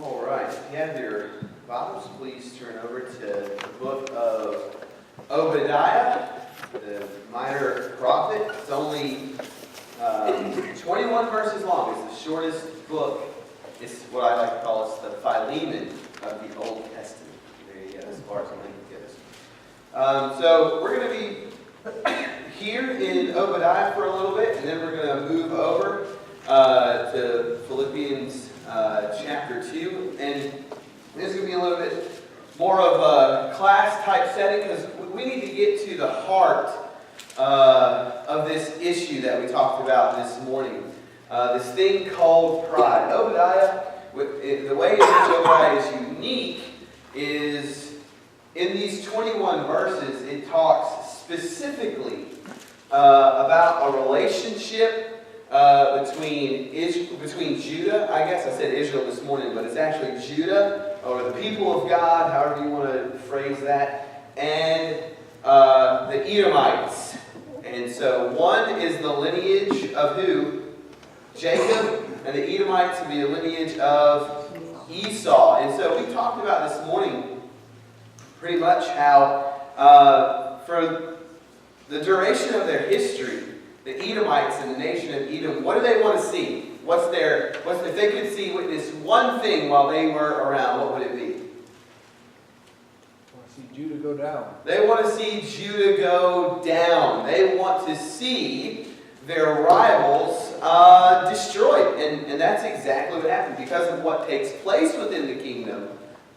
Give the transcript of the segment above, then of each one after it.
All right, if you have your Bibles, please turn over to the book of Obadiah, the minor prophet. It's only 21 verses long. It's the shortest book. It's what I like to call the Philemon of the Old Testament. There you go, as far as the length goes. So we're going to be here in Obadiah for a little bit, and then we're going to move over to Philippians chapter 2, and this is going to be a little bit more of a class-type setting because we need to get to the heart of this issue that we talked about this morning. This thing called pride. Obadiah, the way in which Obadiah is unique is in these 21 verses, it talks specifically about a relationship between Judah, I guess I said Israel this morning, but it's actually Judah, or the people of God, however you want to phrase that, and the Edomites. And so one is the lineage of who? Jacob, and the Edomites will be a lineage of Esau. And so we talked about this morning pretty much how for the duration of their history, the Edomites and the nation of Edom, what do they want to see? If they could witness one thing while they were around, what would it be? I want to see Judah go down. They want to see Judah go down. They want to see their rivals destroyed. And that's exactly what happened. Because of what takes place within the kingdom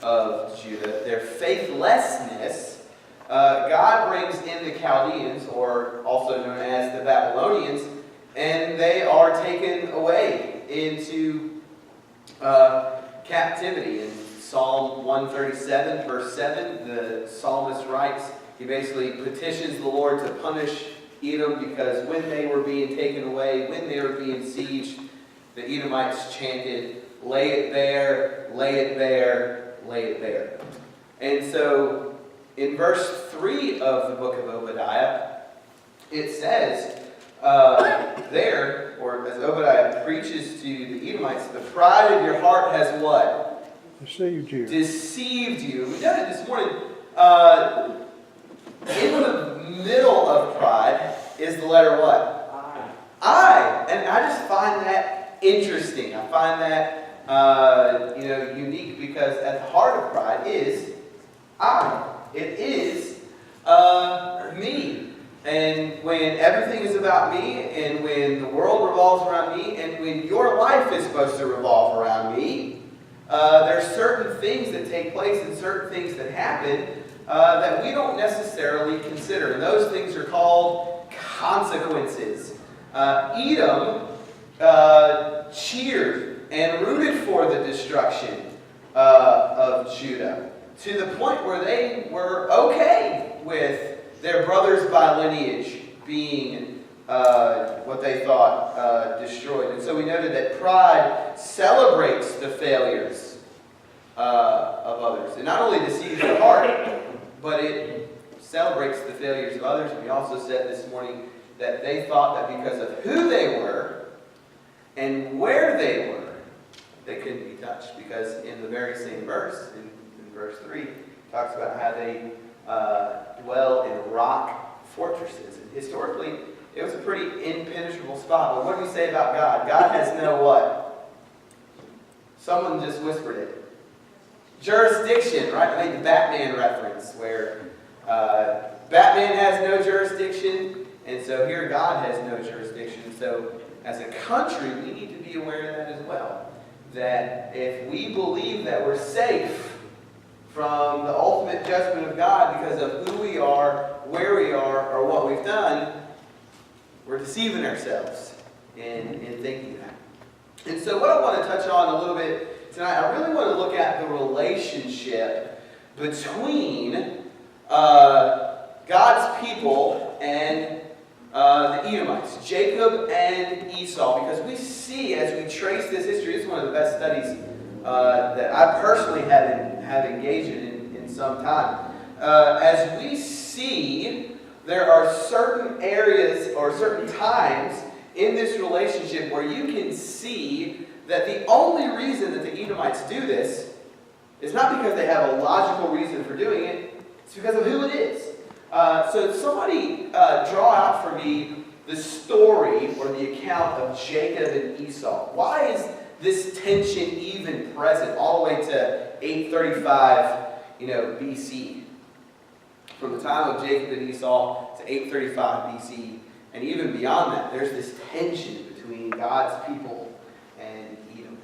of Judah, their faithlessness, God brings in the Chaldeans, or also known as the Babylonians, and they are taken away into captivity. In Psalm 137, verse 7, the psalmist writes, he basically petitions the Lord to punish Edom because when they were being taken away, when they were being sieged, the Edomites chanted, "Lay it bare, lay it bare, lay it bare." And so in verse 3 of the book of Obadiah, it says or as Obadiah preaches to the Edomites, the pride of your heart has what? Deceived you. Deceived you. We done it this morning. In the middle of pride is the letter what? I. And I just find that interesting. I find that unique because at the heart of pride is I. It is me. And when everything is about me, and when the world revolves around me, and when your life is supposed to revolve around me, there's certain things that take place and certain things that happen that we don't necessarily consider. And those things are called consequences. Edom cheered and rooted for the destruction of Judah, to the point where they were okay with their brothers by lineage being what they thought destroyed. And so we noted that pride celebrates the failures of others. It not only deceives the heart, but it celebrates the failures of others. And we also said this morning that they thought that because of who they were and where they were, they couldn't be touched. Because in the very same verse, in verse 3, talks about how they dwell in rock fortresses. And historically, it was a pretty impenetrable spot. But what do we say about God? God has no what? Someone just whispered it. Jurisdiction, right? I made the Batman reference where Batman has no jurisdiction, and so here God has no jurisdiction. So as a country, we need to be aware of that as well. That if we believe that we're safe from the ultimate judgment of God because of who we are, where we are, or what we've done, we're deceiving ourselves in thinking that. And so what I want to touch on a little bit tonight, I really want to look at the relationship between God's people and the Edomites, Jacob and Esau, because we see as we trace this history, this is one of the best studies that I personally have engaged in some time. As we see, there are certain areas or certain times in this relationship where you can see that the only reason that the Edomites do this is not because they have a logical reason for doing it, it's because of who it is. So somebody draw out for me the story or the account of Jacob and Esau. Why is this tension even present all the way to 835, BC? From the time of Jacob and Esau to 835 BC, and even beyond that, there's this tension between God's people and Edom.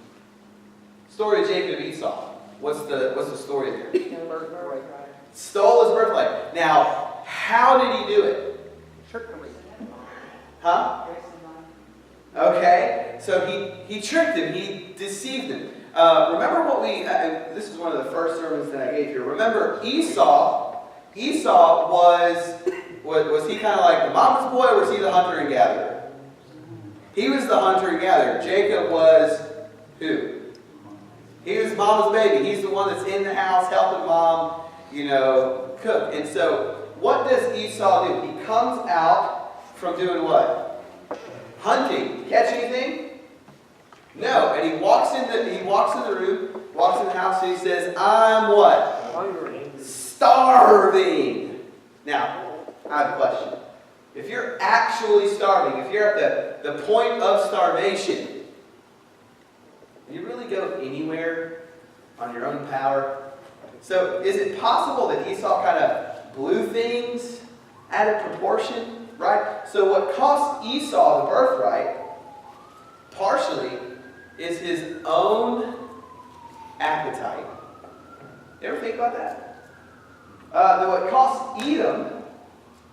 Story of Jacob and Esau. What's the story there? Stole his birthright. Now, how did he do it? Huh? Okay, so he tricked him. He deceived him. Remember what this is one of the first sermons that I gave here. Remember Esau was he kind of like the mama's boy, or was he the hunter and gatherer? He was the hunter and gatherer. Jacob was who? He was mama's baby. He's the one that's in the house helping mom, cook. And so what does Esau do? He comes out from doing what? Hunting. Catch anything? No. And he walks in the room, walks in the house, and he says, "I'm what? Hungry. Starving." Now, I have a question. If you're actually starving, if you're at the point of starvation, do you really go anywhere on your own power? So is it possible that Esau kind of blew things out of proportion? Right? So what cost Esau the birthright, partially, is his own appetite. You ever think about that? What cost Edom,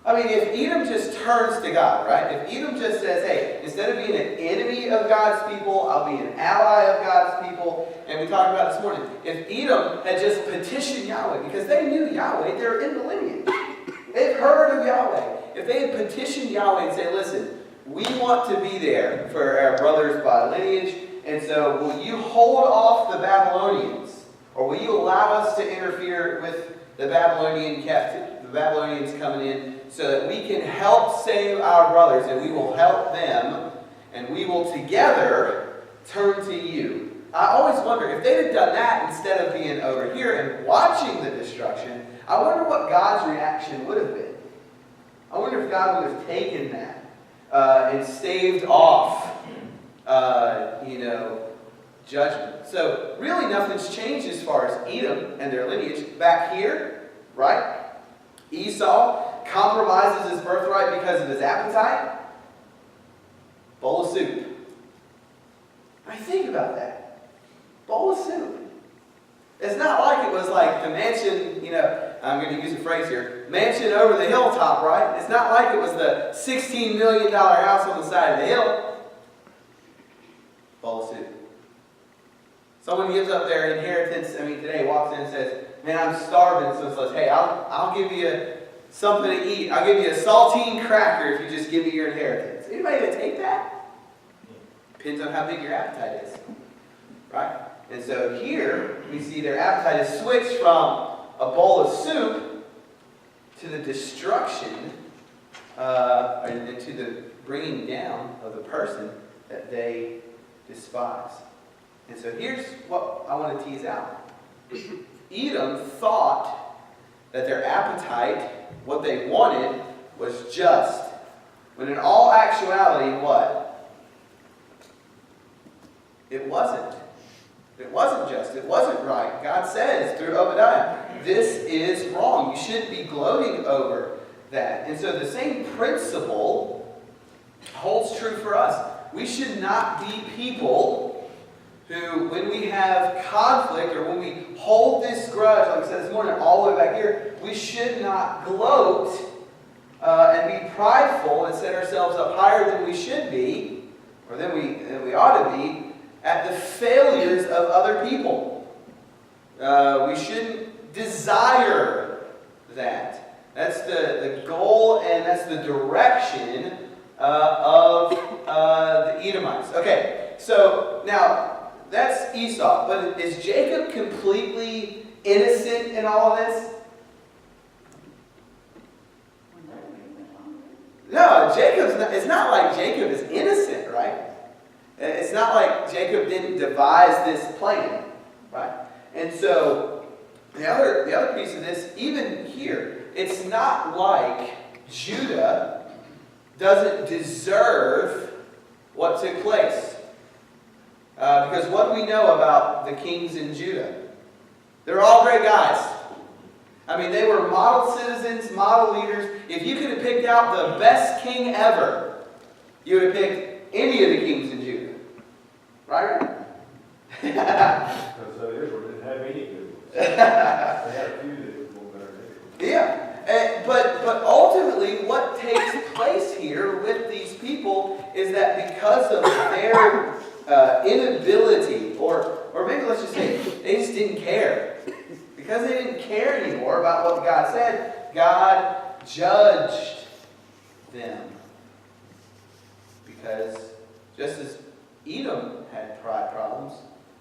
if Edom just turns to God, right? If Edom just says, hey, instead of being an enemy of God's people, I'll be an ally of God's people. And we talked about this morning. If Edom had just petitioned Yahweh, because they knew Yahweh, they're in the lineage. They've heard of Yahweh. If they had petitioned Yahweh and say, listen, we want to be there for our brothers by lineage, and so will you hold off the Babylonians? Or will you allow us to interfere with the Babylonian captivity, the Babylonians coming in, so that we can help save our brothers, and we will help them, and we will together turn to you? I always wonder, if they'd have done that instead of being over here and watching the destruction, I wonder what God's reaction would have been. I wonder if God would have taken that and staved off, judgment. So really nothing's changed as far as Edom and their lineage. Back here, right? Esau compromises his birthright because of his appetite. Bowl of soup. I think about that. Bowl of soup. It's not like it was like the mansion, I'm going to use a phrase here, mansion over the hilltop, right? It's not like it was the $16 million house on the side of the hill. Bowl of soup. Someone gives up their inheritance, today walks in and says, man, I'm starving, so says, hey, I'll give you something to eat. I'll give you a saltine cracker if you just give me your inheritance. Anybody going to take that? Depends on how big your appetite is, right? And so here, we see their appetite is switched from a bowl of soup to the destruction, and to the bringing down of the person that they despise. And so here's what I want to tease out. Edom thought that their appetite, what they wanted, was just. When in all actuality, what? It wasn't. It wasn't just. It wasn't right. God says through Obadiah, this is wrong. You shouldn't be gloating over that. And so the same principle holds true for us. We should not be people who, when we have conflict or when we hold this grudge, like I said this morning, all the way back here, we should not gloat and be prideful and set ourselves up higher than we should be, or than we ought to be, at the failures of other people. We shouldn't desire that. That's the goal and that's the direction of the Edomites. Okay, so now that's Esau. But is Jacob completely innocent in all of this? No, it's not like Jacob is innocent, right? It's not like Jacob didn't devise this plan, right? And so the other piece of this, even here, it's not like Judah doesn't deserve what took place. Because what do we know about the kings in Judah? They're all great guys. I mean, they were model citizens, model leaders. If you could have picked out the best king ever, you would have picked any of the kings in Judah. Right? Because Israel didn't have any good ones. They had a few that were more better than Yeah. But ultimately, what takes place here with these people is that because of their inability, or maybe let's just say they just didn't care. Because they didn't care anymore about what God said, God judged them. Because just as Edom had pride problems,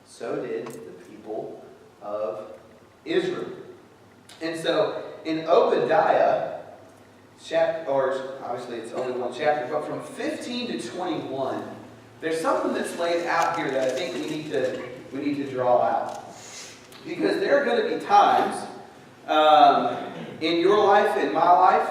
so did the people of Israel. And so in Obadiah, or obviously it's only one chapter, but from 15 to 21, there's something that's laid out here that I think we need to draw out. Because there are going to be times in your life, in my life,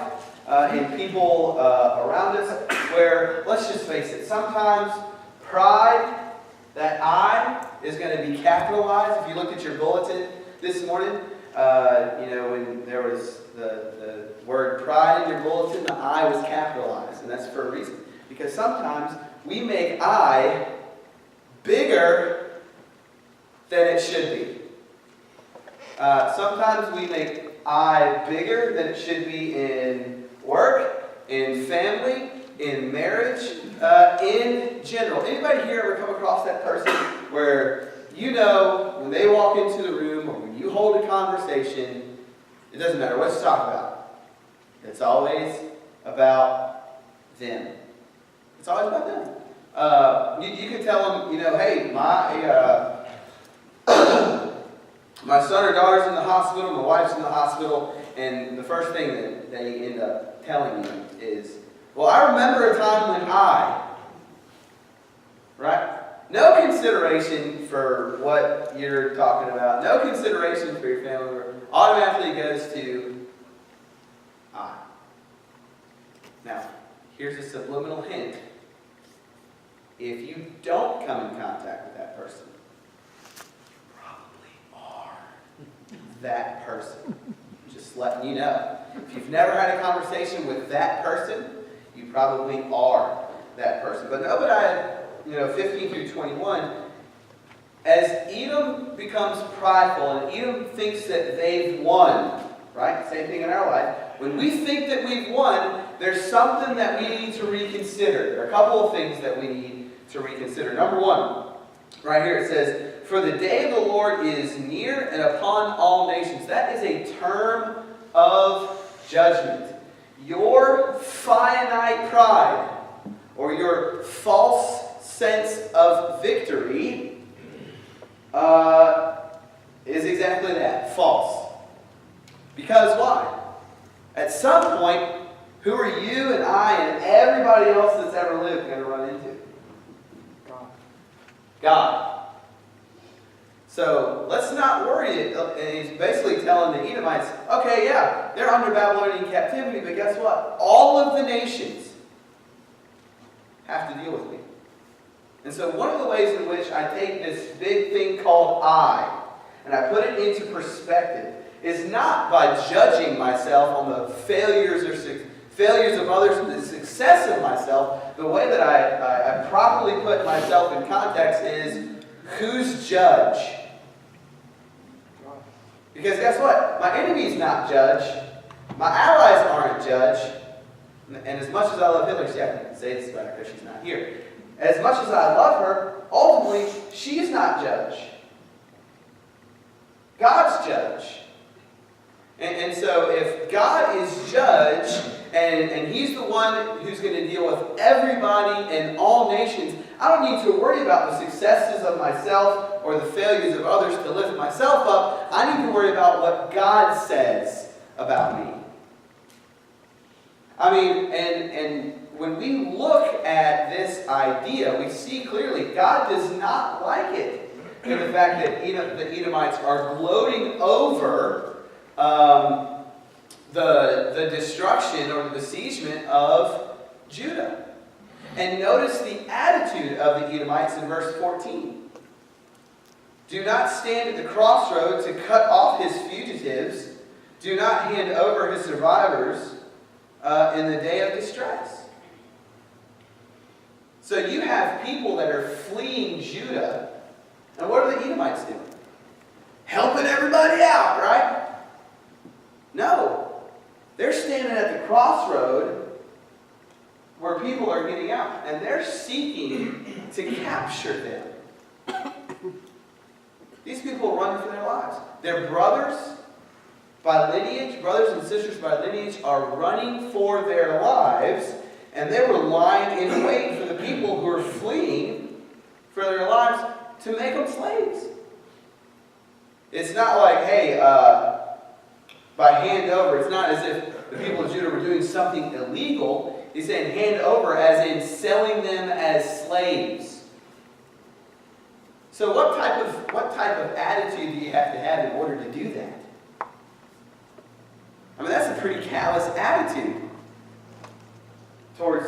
in people around us, where, let's just face it, sometimes pride, that I, is going to be capitalized. If you looked at your bulletin this morning, when there was the word pride in your bulletin, the I was capitalized, and that's for a reason. Because sometimes we make I bigger than it should be. Sometimes we make I bigger than it should be in work, in family, in marriage, in general. Anybody here ever come across that person where when they walk into the room or when you hold a conversation, it doesn't matter what you talk about. It's always about them. It's always about them. You can tell them, hey, my son or daughter's in the hospital, my wife's in the hospital, and the first thing that they end up telling you is, well, I remember a time when right? No consideration for what you're talking about, no consideration for your family member, automatically goes to I. Now, here's a subliminal hint. If you don't come in contact with that person, that person. Just letting you know. If you've never had a conversation with that person, you probably are that person. But in Obadiah, 15 through 21, as Edom becomes prideful and Edom thinks that they've won, right? Same thing in our life. When we think that we've won, there's something that we need to reconsider. There are a couple of things that we need to reconsider. Number one, right here it says, for the day of the Lord is near and upon all nations. That is a term of judgment. Your finite pride, or your false sense of victory, is exactly that, false. Because why? At some point, who are you and I and everybody else that's ever lived going to run into? God. So let's not worry. And he's basically telling the Edomites, okay, yeah, they're under Babylonian captivity, but guess what? All of the nations have to deal with me. And so one of the ways in which I take this big thing called I, and I put it into perspective, is not by judging myself on the failures of others and the success of myself. The way that I properly put myself in context is, who's judge? Because guess what? My enemy's not judge. My allies aren't judge. And as much as I love Hillary, I can say this about her because she's not here. As much as I love her, ultimately, she's not judge. God's judge. And so if God is judge, and He's the one who's going to deal with everybody and all nations, I don't need to worry about the successes of myself or the failures of others to lift myself up. I need to worry about what God says about me. I mean, and when we look at this idea, we see clearly God does not like it. And the fact that the Edomites are gloating over the destruction or the besiegement of Judah. And notice the attitude of the Edomites in verse 14. Do not stand at the crossroad to cut off his fugitives. Do not hand over his survivors in the day of distress. So you have people that are fleeing Judah. And what are the Edomites doing? Helping everybody out, right? No. They're standing at the crossroad where people are getting out. And they're seeking to capture them. These people run for their lives. Their brothers by lineage, brothers and sisters by lineage, are running for their lives. And they were lying in wait for the people who are fleeing for their lives to make them slaves. It's not like, hey, by hand over, it's not as if the people of Judah were doing something illegal. He's saying hand over as in selling them as slaves. So what type of attitude do you have to have in order to do that? I mean, that's a pretty callous attitude towards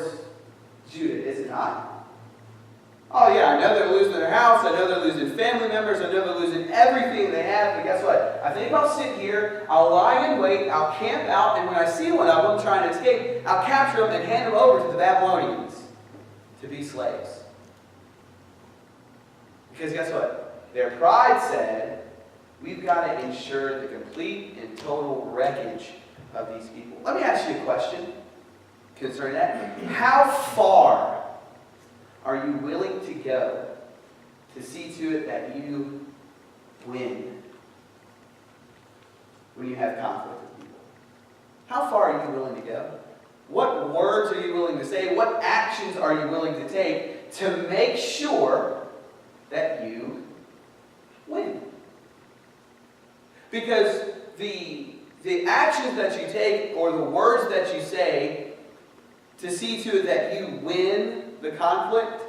Judah, is it not? Oh yeah, I know they're losing their house, I know they're losing family members, I know they're losing everything they have, but guess what? I think I'll sit here, I'll lie in wait, I'll camp out, and when I see one of them trying to escape, I'll capture them and hand them over to the Babylonians to be slaves. Because guess what? Their pride said, we've got to ensure the complete and total wreckage of these people. Let me ask you a question concerning that. How far are you willing to go to see to it that you win when you have conflict with people? How far are you willing to go? What words are you willing to say? What actions are you willing to take to make sure that you win? Because the actions that you take or the words that you say to see to it that you win the conflict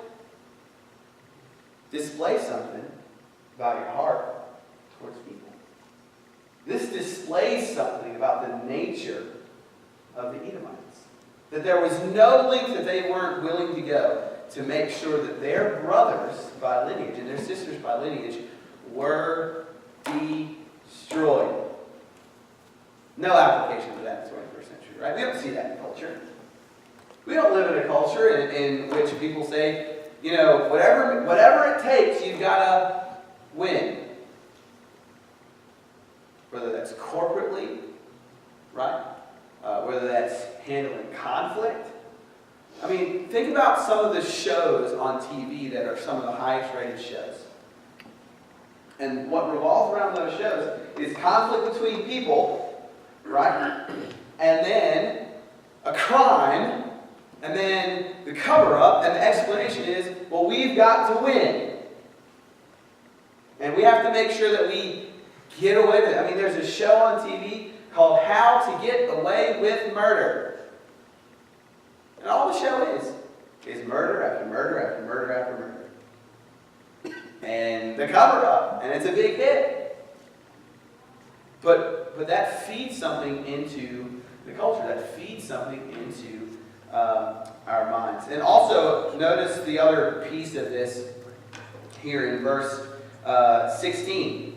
display something about your heart towards people. This displays something about the nature of the Edomites. That there was no length that they weren't willing to go to make sure that their brothers by lineage and their sisters by lineage were destroyed. No application of that in the 21st century, right? We don't see that in culture. We don't live in a culture in which people say, whatever it takes, you've got to win. Whether that's corporately, right? Whether that's handling conflict. I mean, think about some of the shows on TV that are some of the highest rated shows. And what revolves around those shows is conflict between people, right? And then a crime, and then the cover-up, and the explanation is, well, we've got to win. And we have to make sure that we get away with it. I mean, there's a show on TV called How to Get Away with Murder. And all the show is murder after murder after murder after murder. And the cover-up, and it's a big hit. But that feeds something into the culture. That feeds something into our minds. And also, notice the other piece of this here in verse 16.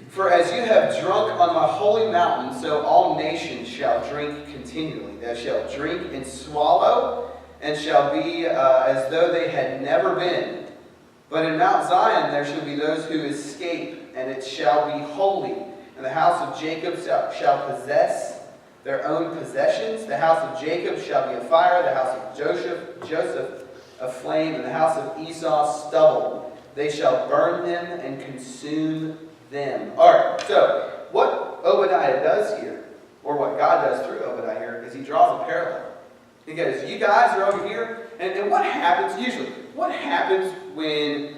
For as you have drunk on my holy mountain, so all nations shall drink continually. They shall drink and swallow, and shall be as though they had never been. But in Mount Zion there shall be those who escape, and it shall be holy. And the house of Jacob shall possess their own possessions. The house of Jacob shall be a fire, the house of Joseph a flame, and the house of Esau stubble. They shall burn them and consume them. All right, so what Obadiah does here, or what God does through Obadiah here, is he draws a parallel. He goes, you guys are over here, and what happens usually? What happens when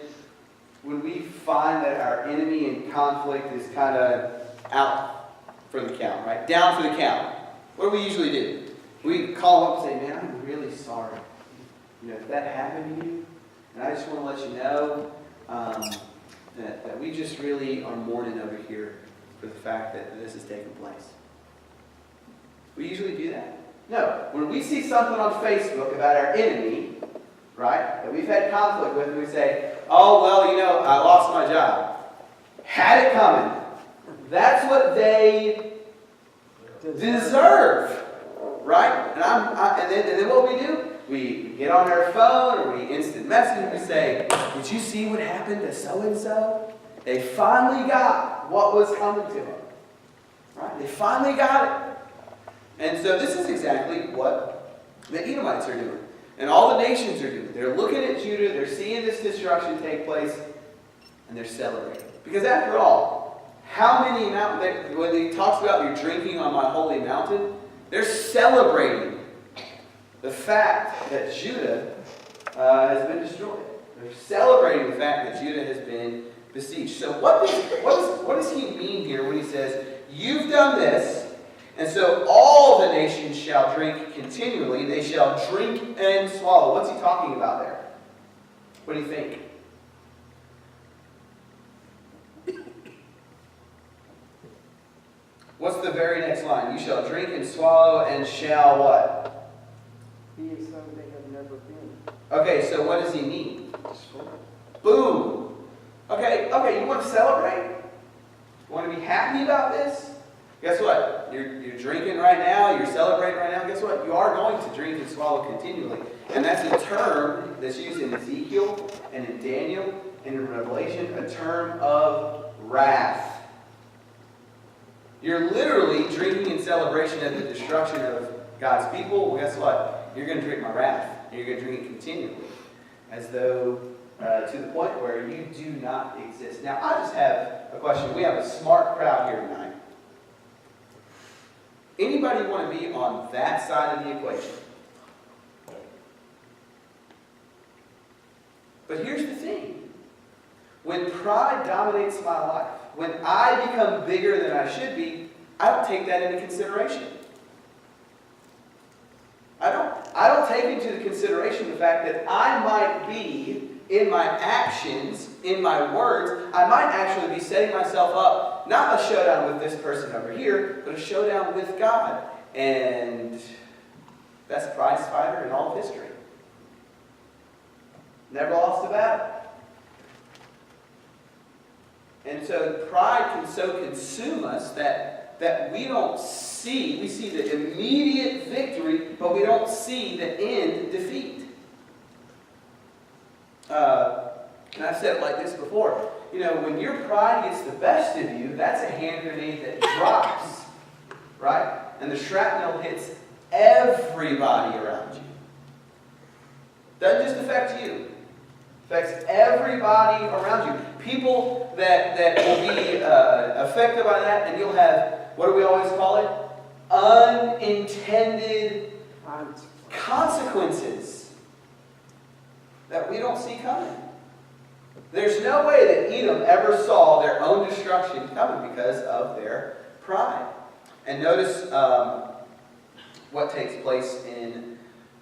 we find that our enemy in conflict is kind of out for the count, right? Down for the count. What do we usually do? We call up and say, man, I'm really sorry. if that happened to you, and I just want to let you know that we just really are mourning over here for the fact that this is taking place. We usually do that. No, when we see something on Facebook about our enemy, right, that we've had conflict with, and we say, oh, well, I lost my job. Had it coming. That's what they deserve, right? And then what we do? We get on our phone or we instant message and we say, did you see what happened to so-and-so? They finally got what was coming to them. Right? They finally got it. And so this is exactly what the Edomites are doing. And all the nations are doing. They're looking at Judah, they're seeing this destruction take place, and they're celebrating. Because after all, how many mountains, when he talks about you're drinking on my holy mountain, they're celebrating the fact that Judah has been destroyed. They're celebrating the fact that Judah has been besieged. So what does he mean here when he says, you've done this, and so all the nations shall drink continually, they shall drink and swallow. What's he talking about there? What do you think? What's the very next line? You shall drink and swallow and shall what? Be as though they have never been. Okay, so what does he mean? Boom. Okay, you want to celebrate? You want to be happy about this? Guess what? You're drinking right now, you're celebrating right now. Guess what? You are going to drink and swallow continually. And that's a term that's used in Ezekiel and in Daniel and in Revelation, a term of wrath. You're literally drinking in celebration of the destruction of God's people. Well, guess what? You're going to drink my wrath. And you're going to drink it continually. As though to the point where you do not exist. Now, I just have a question. We have a smart crowd here tonight. Anybody want to be on that side of the equation? But here's the thing. When pride dominates my life, when I become bigger than I should be, I don't take that into consideration. I don't take into consideration the fact that I might be, in my actions, in my words, I might actually be setting myself up, not a showdown with this person over here, but a showdown with God. And best prize fighter in all of history. Never lost a battle. And so pride can so consume us that we don't see, we see the immediate victory, but we don't see the end defeat. And I've said it like this before. When your pride gets the best of you, that's a hand grenade that drops, right? And the shrapnel hits everybody around you. Doesn't just affect you. Affects everybody around you. People that will be affected by that, and you'll have, what do we always call it? Unintended consequences that we don't see coming. There's no way that Edom ever saw their own destruction coming because of their pride. And notice what takes place in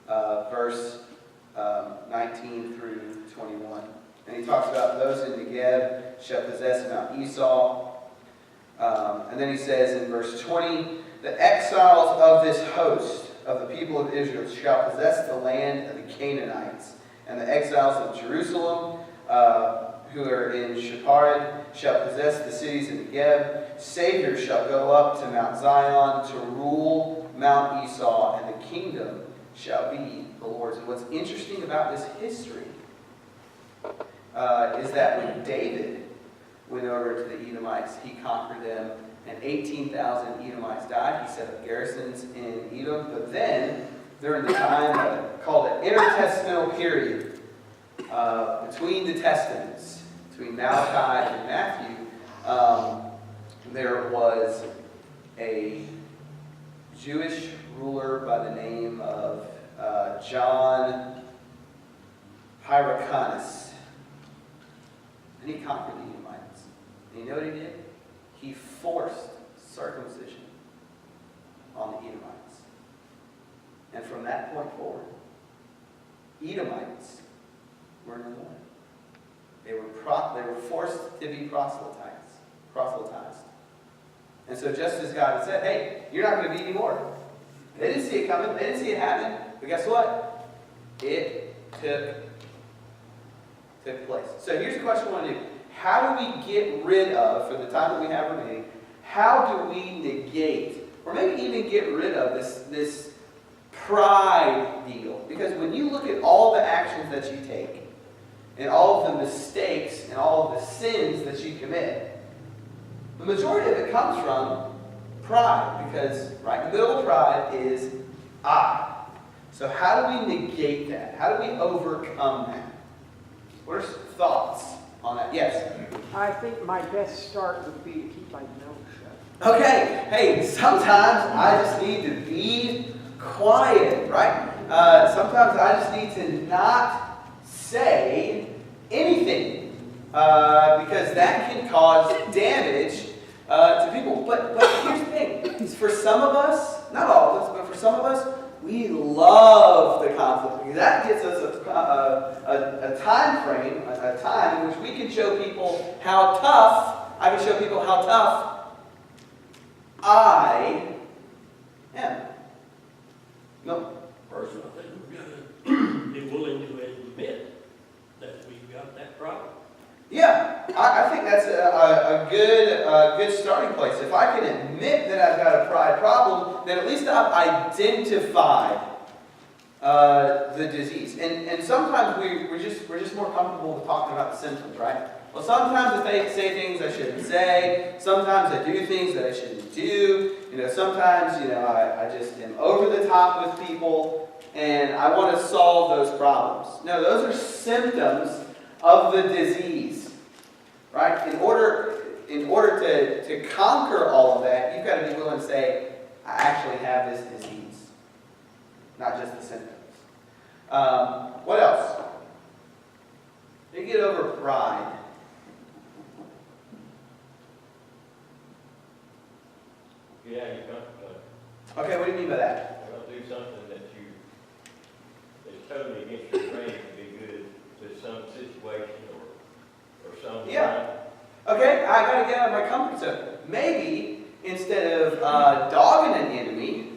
verse 19 through 21. And he talks about those in Negeb shall possess Mount Esau. And then he says in verse 20, the exiles of this host of the people of Israel shall possess the land of the Canaanites. And the exiles of Jerusalem, who are in Shepharid, shall possess the cities of Negeb. Savior shall go up to Mount Zion to rule Mount Esau, and the kingdom shall be the Lord's. And what's interesting about this history is that when David went over to the Edomites, he conquered them, and 18,000 Edomites died. He set up garrisons in Edom. But then, during the time called the intertestamental period, between the Testaments, between Malachi and Matthew, there was a Jewish ruler by the name of John Hyrcanus. And he conquered the Edomites. And you know what he did? He forced circumcision on the Edomites. And from that point forward, Edomites were no more. They were forced to be proselytized. And so just as God had said, hey, you're not going to be anymore. They didn't see it coming. They didn't see it happening. But guess what? It took place. So here's the question I want to do. How do we get rid of, for the time that we have remaining, how do we negate, or maybe even get rid of this pride deal? Because when you look at all the actions that you take, and all of the mistakes, and all of the sins that you commit, the majority of it comes from pride. Because right in the middle of pride is I. So how do we negate that? How do we overcome that? What are some thoughts on that? Yes? I think my best start would be to keep my mouth shut. Okay. Hey, sometimes I just need to be quiet, right? Sometimes I just need to not say anything. Because that can cause damage to people. But here's the thing. For some of us, not all of us, but for some of us, we love the conflict. Because that gives us a time frame, a time in which we can show people how tough, I can show people how tough I am. No. Personally, I think we've got to be willing to admit that we've got that problem. Yeah, I think that's a good starting place. If I can admit that I've got a pride problem, then at least I've identified the disease. And sometimes we're just more comfortable with talking about the symptoms, right? Well, sometimes I say things I shouldn't say. Sometimes I do things that I shouldn't do. Sometimes I just am over the top with people, and I want to solve those problems. No, those are symptoms of the disease, right? In order to conquer all of that, you've got to be willing to say, I actually have this disease, not just the symptoms. What else? You get over pride. Get out of your comfort zone. Okay, what do you mean by that? Don't do something that's totally against your grain to be good to some situation or some. Yeah. Okay, I got to get out of my comfort zone. Maybe instead of dogging an enemy,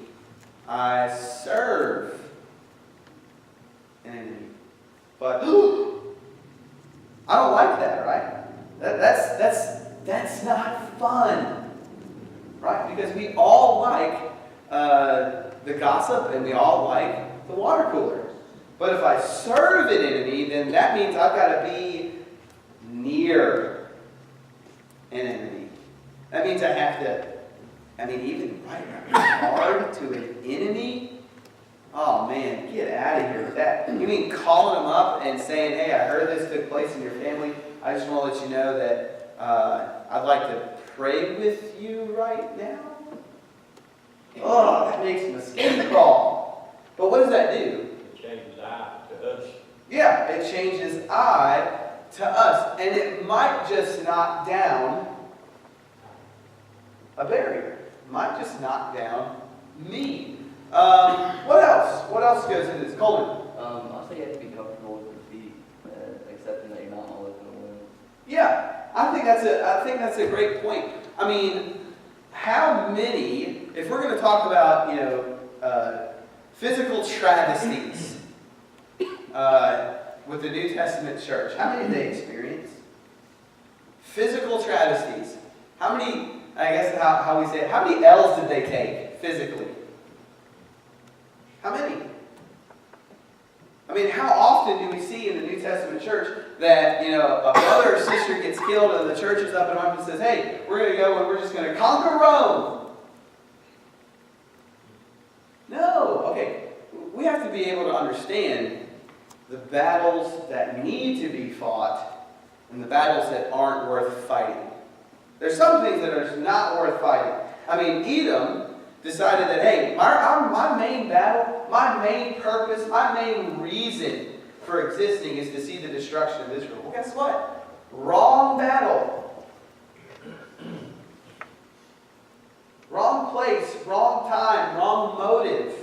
I serve an enemy. But I don't like that, right? That's not fun, right? Because we all like the gossip and we all like the water cooler. But if I serve an enemy, then that means I've got to be near an enemy. That means I have to, even write a card to an enemy? Oh man, get out of here with that. You mean calling them up and saying, hey, I heard this took place in your family. I just want to let you know that I'd like to pray with you right now? Oh, that makes my skin crawl. But what does that do? It changes I to us. Yeah, it changes I to us. And it might just knock down a barrier. It might just knock down me. What else? What else goes into this? Colin? I think you have to be comfortable with defeat, accepting that you're not always going to win. Yeah, I think that's a great point. How many, if we're going to talk about, physical travesties with the New Testament church, how many did they experience? Physical travesties. How many, I guess how we say it, how many L's did they take physically? How many? How often do we see in the New Testament church that, a brother or sister gets killed and the church is up in arms and says, hey, we're going to go and we're just going to conquer Rome? No. Okay. We have to be able to understand the battles that need to be fought and the battles that aren't worth fighting. There's some things that are just not worth fighting. Edom decided that, hey, my main battle, my main purpose, my main reason for existing is to see the destruction of Israel. Well, guess what? Wrong battle. Wrong place, wrong time, wrong motive.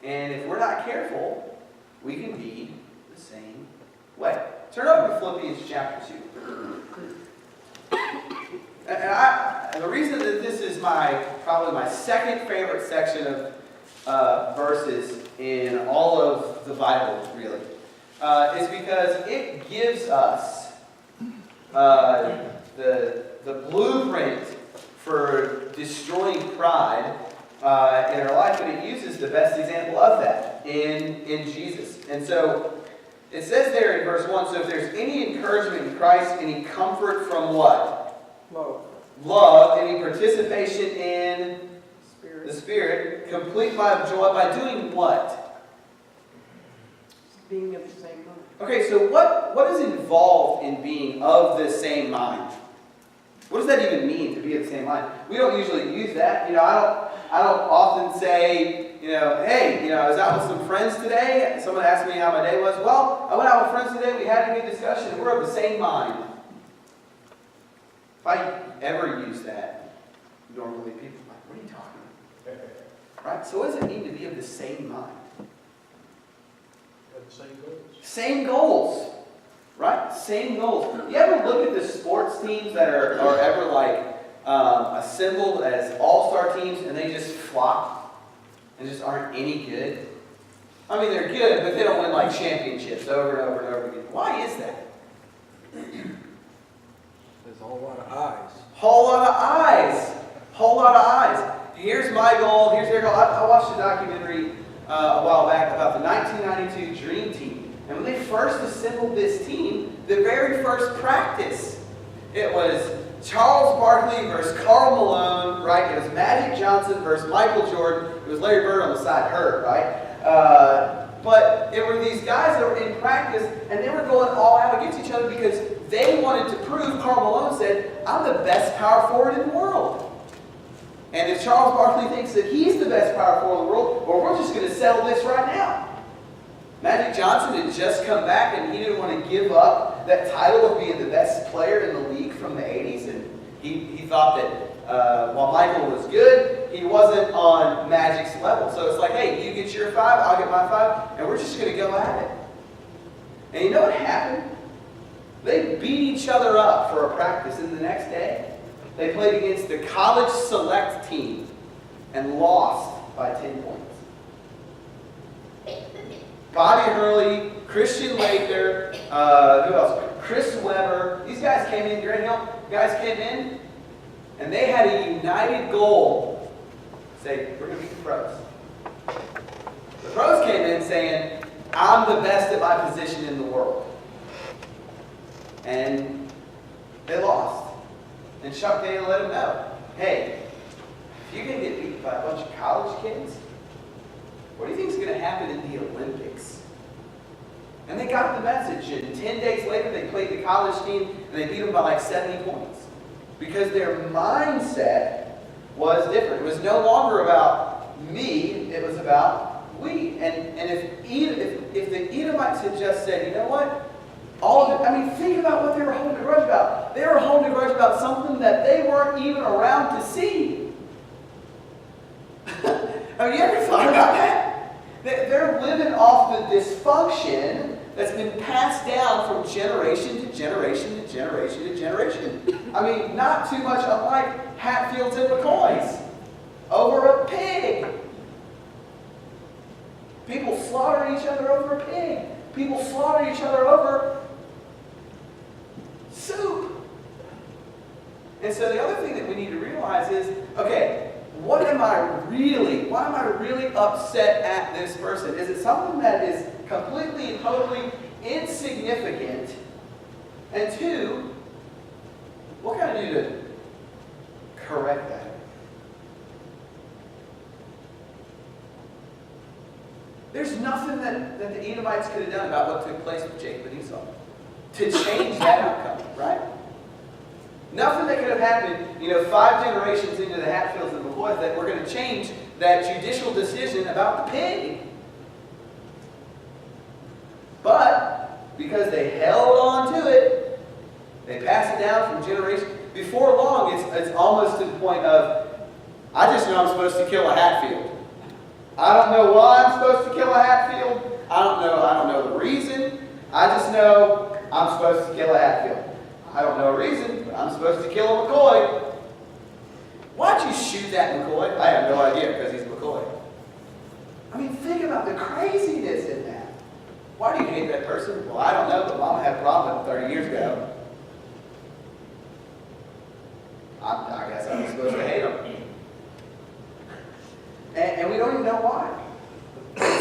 And if we're not careful, we can be the same way. Turn over to Philippians chapter 2. And the reason that this is probably my second favorite section of verses in all of the Bible, really, is because it gives us the blueprint for destroying pride in our life, and it uses the best example of that in Jesus. And so it says there in verse 1, so if there's any encouragement in Christ, any comfort from what? Love. Love, any participation in Spirit. the Spirit, complete my joy by doing what? Being of the same mind. Okay, so what is involved in being of the same mind? What does that even mean, to be of the same mind? We don't usually use that. I don't often say, hey, I was out with some friends today. Someone asked me how my day was. Well, I went out with friends today. We had a good discussion. We're of the same mind. If I ever use that, normally people are like, what are you talking about? Right? So what does it mean to be of the same mind? Have the same goals. Same goals. Right? Same goals. You ever look at the sports teams that are ever like assembled as all-star teams and they just flop and just aren't any good? I mean, they're good, but they don't win like championships over and over and over again. Why is that? There's a whole lot of eyes. Whole lot of eyes. Whole lot of eyes. Here's my goal. Here's their goal. I watched a documentary a while back about the 1992 Dream Team. And when they first assembled this team, the very first practice, it was Charles Barkley versus Karl Malone, right? It was Magic Johnson versus Michael Jordan. It was Larry Bird on the side hurt, right? But it were these guys that were in practice, and they were going all out against each other because they wanted to prove, Karl Malone said, I'm the best power forward in the world. And if Charles Barkley thinks that he's the best power forward in the world, well, we're just going to settle this right now. Magic Johnson had just come back, and he didn't want to give up that title of being the best player in the league from the 80s. And he thought that while Michael was good, he wasn't on Magic's level. So it's like, hey, you get your 5, I'll get my 5, and we're just going to go at it. And you know what happened? They beat each other up for a practice, and the next day, they played against the college select team and lost by 10 points. Bobby Hurley, Christian Laettner, who else? Chris Webber. These guys came in, Grant Hill, guys came in, and they had a united goal. Say, we're going to beat the pros. The pros came in saying, I'm the best at my position in the world. And they lost. And Chuck Daly let them know, hey, if you're going to get beat by a bunch of college kids, what do you think is going to happen in the Olympics? And they got the message. And 10 days later, they played the college team, and they beat them by like 70 points. Because their mindset was different. It was no longer about me. It was about we. And if the Edomites had just said, you know what? Think about what they were holding a grudge about. They were holding a grudge about something that they weren't even around to see. Have you ever thought about that? They're living off the dysfunction that's been passed down from generation to generation to generation to generation. I mean, not too much unlike Hatfields and McCoys over a pig. People slaughter each other over a pig. People slaughter each other over soup. And so the other thing that we need to realize is, okay, why am I really upset at this person? Is it something that is completely and totally insignificant? And 2, what can I do to correct that? There's nothing that the Edomites could have done about what took place with Jacob and Esau to change that outcome, right? Nothing that could have happened, 5 generations into the Hatfields and McCoys that were going to change that judicial decision about the pig. But because they held on to it, they passed it down from generation. Before long, it's almost to the point of, I just know I'm supposed to kill a Hatfield. I don't know why I'm supposed to kill a Hatfield. I don't know the reason. I just know I'm supposed to kill a Hatfield. I don't know a reason, but I'm supposed to kill a McCoy. Why'd you shoot that McCoy? I have no idea, because he's McCoy. I mean, think about the craziness in that. Why do you hate that person? Well, I don't know, but Mama had a problem with him 30 years ago. I guess I was supposed to hate him. And we don't even know why.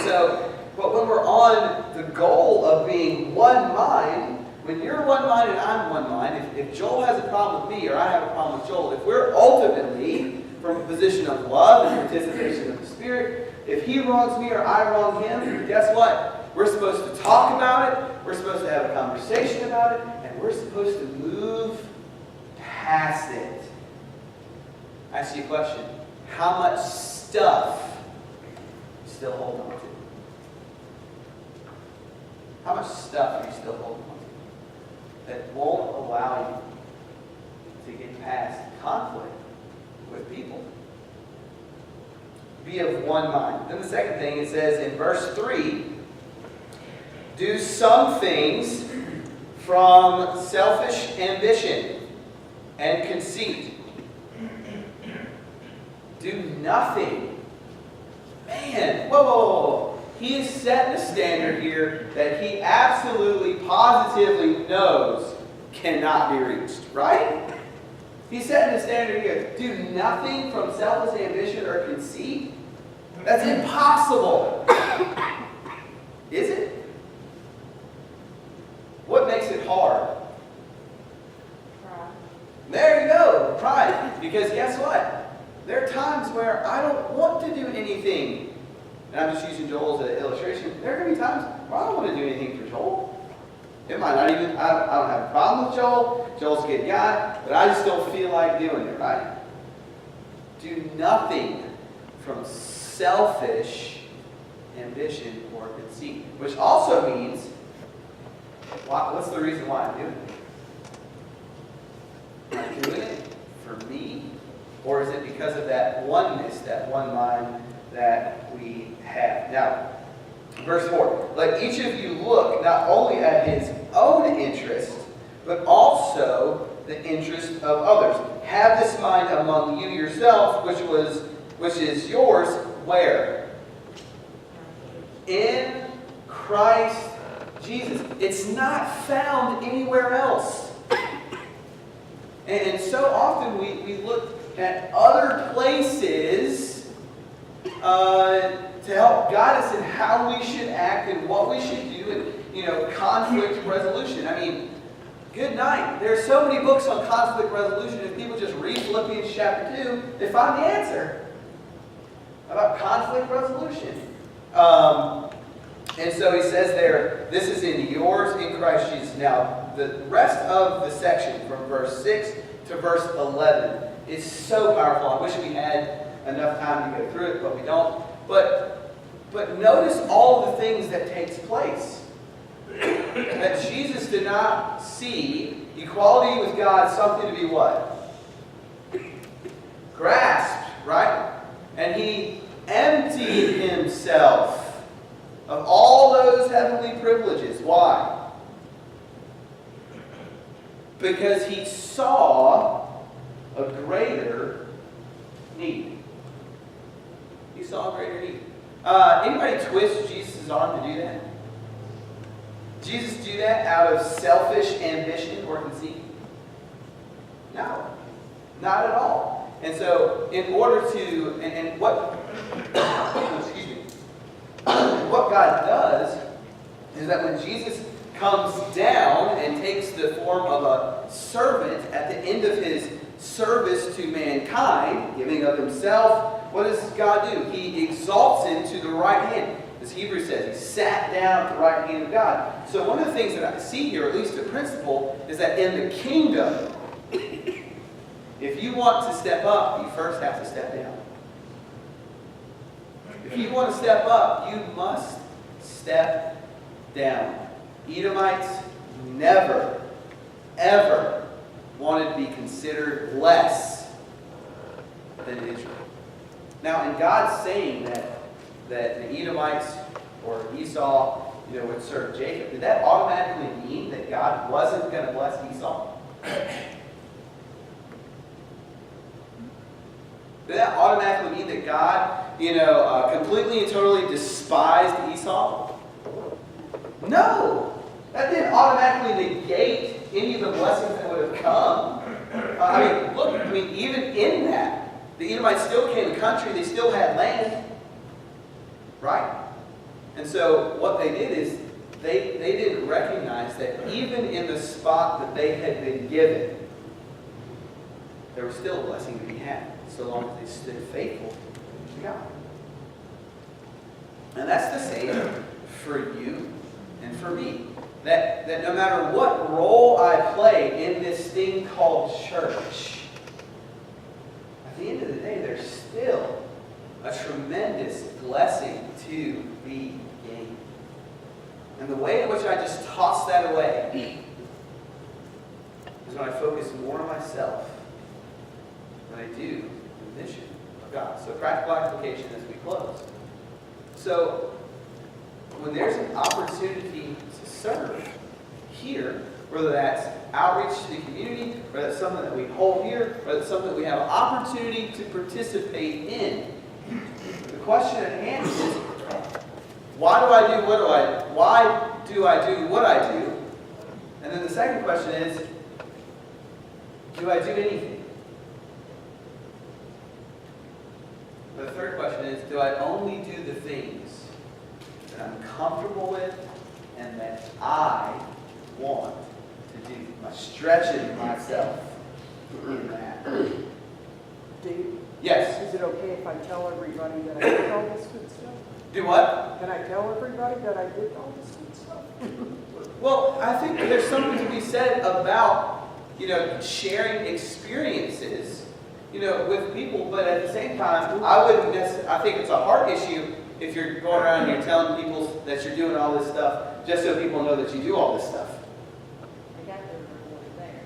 So, but when we're on the goal of being one mind, when you're one mind and I'm one mind, if Joel has a problem with me or I have a problem with Joel, if we're ultimately from a position of love and participation of the Spirit, if he wrongs me or I wrong him, guess what? We're supposed to talk about it, we're supposed to have a conversation about it, and we're supposed to move past it. I ask you a question. How much stuff you still hold on to? How much stuff are you still holding on to that won't allow you to get past conflict with people? Be of one mind. Then the second thing, it says in verse 3, do some things from selfish ambition and conceit. Do nothing. Man, whoa. He is setting a standard here that he absolutely, positively knows cannot be reached, right? He's setting a standard here. Do nothing from selfish ambition or conceit. That's impossible. Is it? What makes it hard? Pride. There you go, pride. Because guess what? There are times where I don't want to do anything. And I'm just using Joel as an illustration. There are going to be times where I don't want to do anything for Joel. It might not even, I don't have a problem with Joel. Joel's a good guy. But I just don't feel like doing it, right? Do nothing from selfish ambition or conceit. Which also means, what's the reason why I'm doing it? Am I doing it for me? Or is it because of that oneness, that one mind that we have? Now, verse 4. Let each of you look not only at his own interest, but also the interest of others. Have this mind among you yourself, which is yours, where? In Christ Jesus. It's not found anywhere else. And so often we look at other places to help guide us in how we should act and what we should do and, conflict resolution. I mean, good night. There are so many books on conflict resolution. If people just read Philippians chapter 2, they find the answer about conflict resolution. And so he says there, this is in yours in Christ Jesus. Now, the rest of the section from verse 6 to verse 11 is so powerful. I wish we had enough time to go through it, but we don't. But notice all the things that takes place. That Jesus did not see equality with God something to be what? Grasped, right? And he emptied himself of all those heavenly privileges. Why? Because he saw a greater need. He saw a greater need. Anybody twist Jesus' arm to do that? Jesus do that out of selfish ambition or conceit? No, not at all. And so, in order to, and what, excuse me, what God does is that when Jesus comes down and takes the form of a servant at the end of his service to mankind, giving of himself, what does God do? He exalts him to the right hand. As Hebrews says, he sat down at the right hand of God. So one of the things that I see here, at least a principle, is that in the kingdom, if you want to step up, you first have to step down. If you want to step up, you must step down. Edomites never, ever wanted to be considered less than Israel. Now, in God saying that that the Edomites or Esau, would serve Jacob, did that automatically mean that God wasn't going to bless Esau? Did that automatically mean that God, completely and totally despised Esau? No! That didn't automatically negate any of the blessings that would have come. Even in that, the Edomites still came to country, they still had land. Right? And so what they did is they didn't recognize that even in the spot that they had been given, there was still a blessing to be had, so long as they stood faithful to God. And that's the same for you and for me. That no matter what role I play in this thing called church, at the end of the day, there's still a tremendous blessing to be gained. And the way in which I just toss that away is when I focus more on myself than I do the mission of God. So practical application as we close. So when there's an opportunity to serve here, whether that's outreach to the community, whether that's something that we hold here, whether it's something that we have an opportunity to participate in, the question at hand is, why do I do what I do? And then the second question is, do I do anything? The third question is, do I only do the things that I'm comfortable with and that I want to do? Am I stretching myself in that? Dave, Yes. is it okay if I tell everybody that I did all this good stuff? Do what? Can I tell everybody that I did all this good stuff? Well, I think there's something to be said about, sharing experiences, with people, but at the same time, I think it's a hard issue if you're going around and you're telling people that you're doing all this stuff just so people know that you do all this stuff. They got their reward there.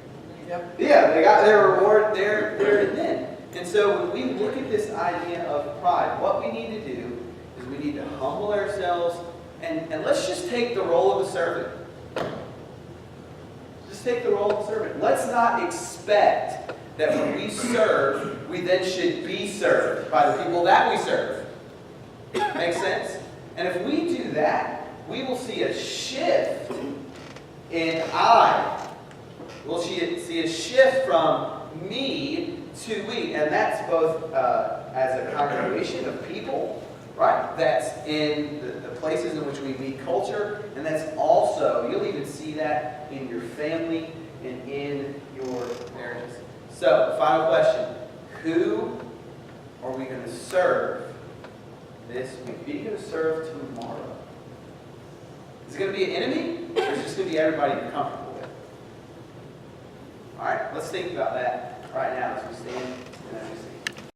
Yep. Yeah, they got their reward there and then. And so when we look at this idea of pride, what we need to do is we need to humble ourselves and let's just take the role of a servant. Just take the role of a servant. Let's not expect that when we serve, we then should be served by the people that we serve. Make sense? And if we do that, we will see a shift in I. We'll see a shift from me to we. And that's both as a congregation of people, right? That's in the places in which we meet culture. And that's also, you'll even see that in your family and in your marriages. So, final question. Who are we going to serve this week? Who are you going to serve tomorrow? Is it going to be an enemy? Or is it just going to be everybody you're comfortable with? Alright, let's think about that right now as we stand and as we sing.